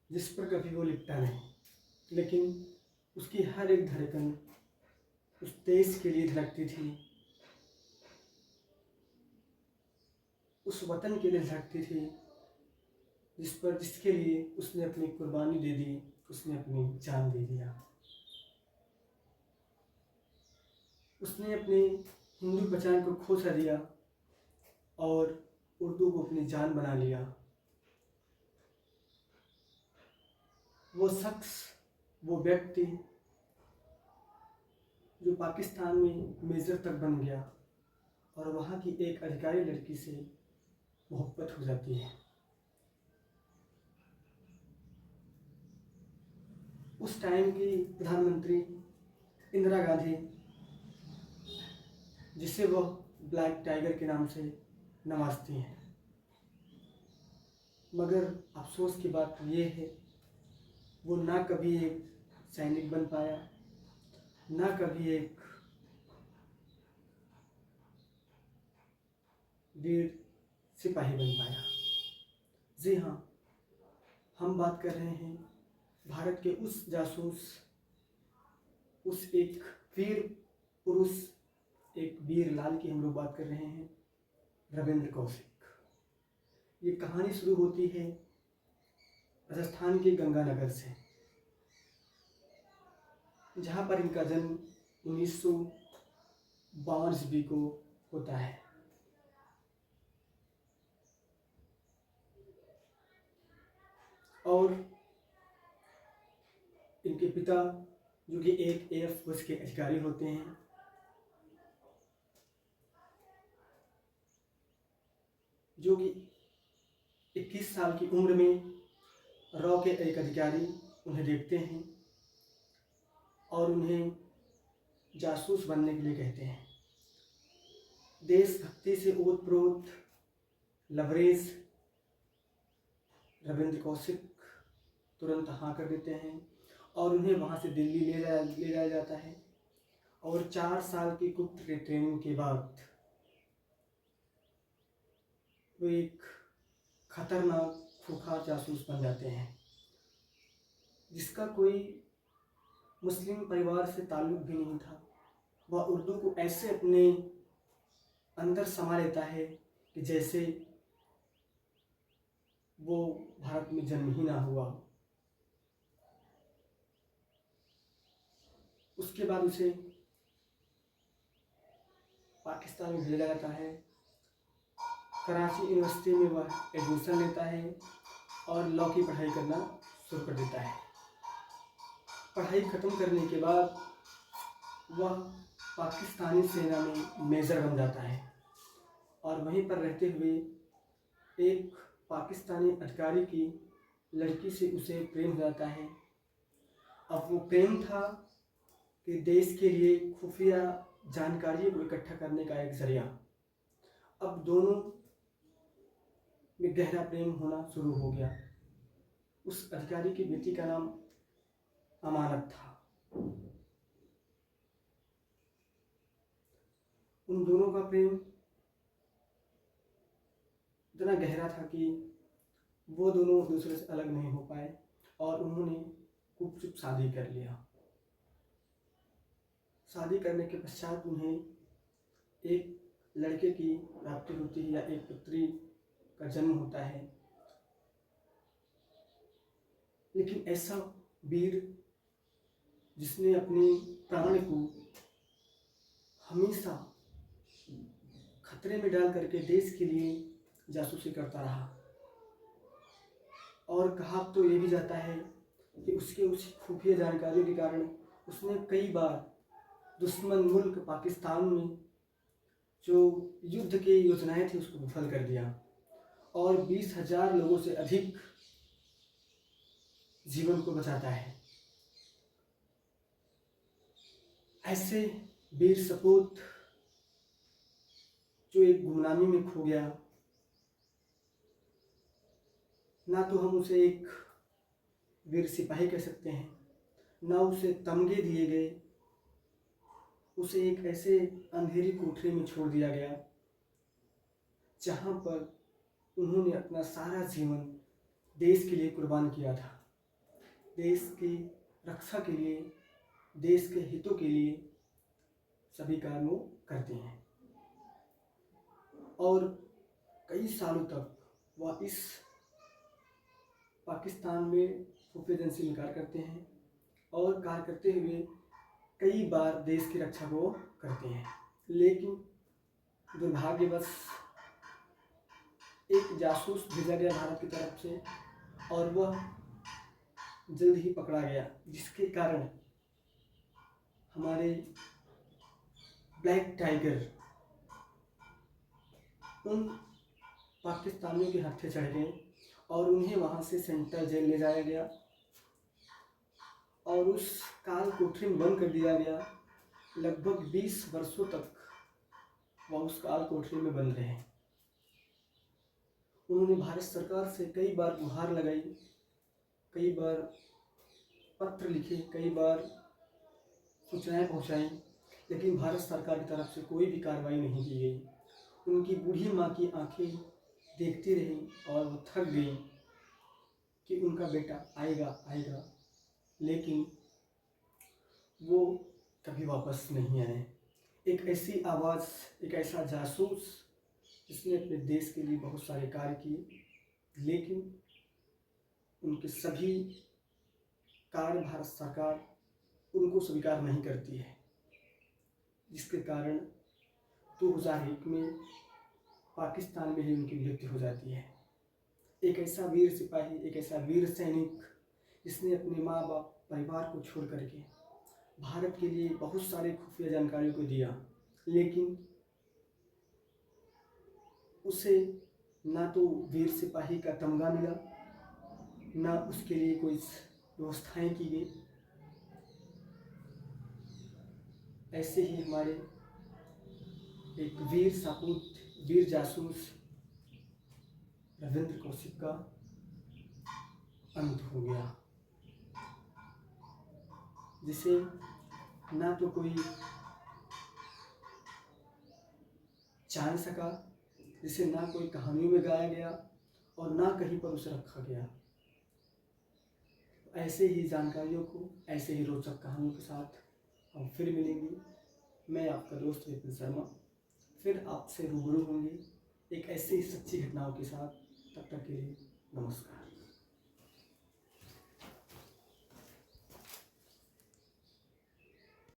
जिस पर कभी वो लिपटा नहीं, लेकिन उसकी हर एक धड़कन उस देश के लिए धड़कती थी, उस वतन के लिए धड़कती थी जिसके लिए उसने अपनी कुर्बानी दे दी, उसने अपनी जान दे दिया। उसने अपने हिंदू पहचान को खो सा दिया और उर्दू को अपनी जान बना लिया। वो शख्स, वो व्यक्ति जो पाकिस्तान में मेजर तक बन गया और वहाँ की एक अधिकारी लड़की से मोहब्बत हो जाती है। उस टाइम की प्रधानमंत्री इंदिरा गांधी, जिसे वह ब्लैक टाइगर के नाम से नवाजती हैं, मगर अफसोस की बात ये है वो ना कभी एक सैनिक बन पाया, ना कभी एक वीर सिपाही बन पाया। जी हाँ, हम बात कर रहे हैं भारत के उस जासूस, उस एक वीर पुरुष, एक वीर लाल की हम लोग बात कर रहे हैं, रविंद्र कौशिक। ये कहानी शुरू होती है राजस्थान के गंगानगर से, जहाँ पर इनका जन्म 1952 ईस्वी को होता है। और इनके पिता जो कि एक एयर फोर्स के अधिकारी होते हैं, जो कि 21 साल की उम्र में रॉ के एक अधिकारी उन्हें देखते हैं और उन्हें जासूस बनने के लिए कहते हैं। देशभक्ति से ओतप्रोत लबरेज रविंद्र कौशिक तुरंत हाँ कर देते हैं और उन्हें वहाँ से दिल्ली ले जाया जाता है। और 4 साल की गुप्त ट्रेनिंग के बाद वो एक खतरनाक खूंखार जासूस बन जाते हैं, जिसका कोई मुस्लिम परिवार से ताल्लुक भी नहीं था। वह उर्दू को ऐसे अपने अंदर समा लेता है कि जैसे वो भारत में जन्म ही ना हुआ। उसके बाद उसे पाकिस्तान में भेजा जाता है। कराची यूनिवर्सिटी में वह एडमिशन लेता है और लॉ की पढ़ाई करना शुरू कर देता है। पढ़ाई ख़त्म करने के बाद वह पाकिस्तानी सेना में मेजर बन जाता है और वहीं पर रहते हुए एक पाकिस्तानी अधिकारी की लड़की से उसे प्रेम हो जाता है। अब वो प्रेम था कि देश के लिए खुफिया जानकारियों को इकट्ठा करने का एक जरिया। अब दोनों में गहरा प्रेम होना शुरू हो गया। उस अधिकारी की बेटी का नाम अमानत था। उन दोनों का प्रेम इतना गहरा था कि वो दोनों दूसरे से अलग नहीं हो पाए और उन्होंने गुपचुप शादी कर लिया। शादी करने के पश्चात उन्हें एक लड़के की प्राप्ति होती है या एक पुत्री का जन्म होता है। लेकिन ऐसा वीर जिसने अपने प्राण को हमेशा खतरे में डाल करके देश के लिए जासूसी करता रहा। और कहा तो ये भी जाता है कि उसके उस खुफिया जानकारी के कारण उसने कई बार दुश्मन मुल्क पाकिस्तान में जो युद्ध की योजनाएं थी उसको विफल कर दिया और 20,000 लोगों से अधिक जीवन को बचाता है। ऐसे वीर सपूत जो एक गुमनामी में खो गया, ना तो हम उसे एक वीर सिपाही कह सकते हैं, ना उसे तमगे दिए गए, उसे एक ऐसे अंधेरी कोठरी में छोड़ दिया गया जहाँ पर उन्होंने अपना सारा जीवन देश के लिए कुर्बान किया था। देश की रक्षा के लिए, देश के हितों के लिए सभी कार्य वो करते हैं और कई सालों तक वह इस पाकिस्तान में संवेदनशील में कार्य करते हैं और कार्य करते हुए कई बार देश की रक्षा को करते हैं। लेकिन दुर्भाग्यवश एक जासूस भेजा गया भारत की तरफ से और वह जल्द ही पकड़ा गया, जिसके कारण हमारे ब्लैक टाइगर उन पाकिस्तानियों के हत्थे चढ़ गए और उन्हें वहाँ से सेंट्रल जेल ले जाया गया और उस काल कोठरी में बंद कर दिया गया। लगभग 20 वर्षों तक वह उस काल कोठरी में बंद रहे। उन्होंने भारत सरकार से कई बार गुहार लगाई, कई बार पत्र लिखे, कई बार सूचनाएं पहुंचाई, लेकिन भारत सरकार की तरफ से कोई भी कार्रवाई नहीं की गई। उनकी बूढ़ी माँ की आंखें देखती रहीं और वो थक गई कि उनका बेटा आएगा आएगा, लेकिन वो कभी वापस नहीं आए। एक ऐसी आवाज़, एक ऐसा जासूस जिसने अपने देश के लिए बहुत सारे कार्य किए, लेकिन उनके सभी कार्य भारत सरकार उनको स्वीकार नहीं करती है, जिसके कारण 2001 में पाकिस्तान में ही उनकी मृत्यु हो जाती है। एक ऐसा वीर सिपाही, एक ऐसा वीर सैनिक जिसने अपने माँ बाप परिवार को छोड़ करके भारत के लिए बहुत सारे खुफिया जानकारियों को दिया, लेकिन उसे ना तो वीर सिपाही का तमगा मिला, ना उसके लिए कोई व्यवस्थाएं की गई। ऐसे ही हमारे एक वीर सपूत, वीर जासूस रविंद्र कौशिक का अंत हो गया, जिसे ना तो कोई जान सका, जिसे ना कोई कहानियों में गाया गया और ना कहीं पर उसे रखा गया। ऐसे ही जानकारियों को, ऐसे ही रोचक कहानियों के साथ हम फिर मिलेंगे। मैं आपका दोस्त विपिन शर्मा फिर आपसे रूबरू होंगे एक ऐसी सच्ची घटनाओं के साथ। तब तक के लिए नमस्कार।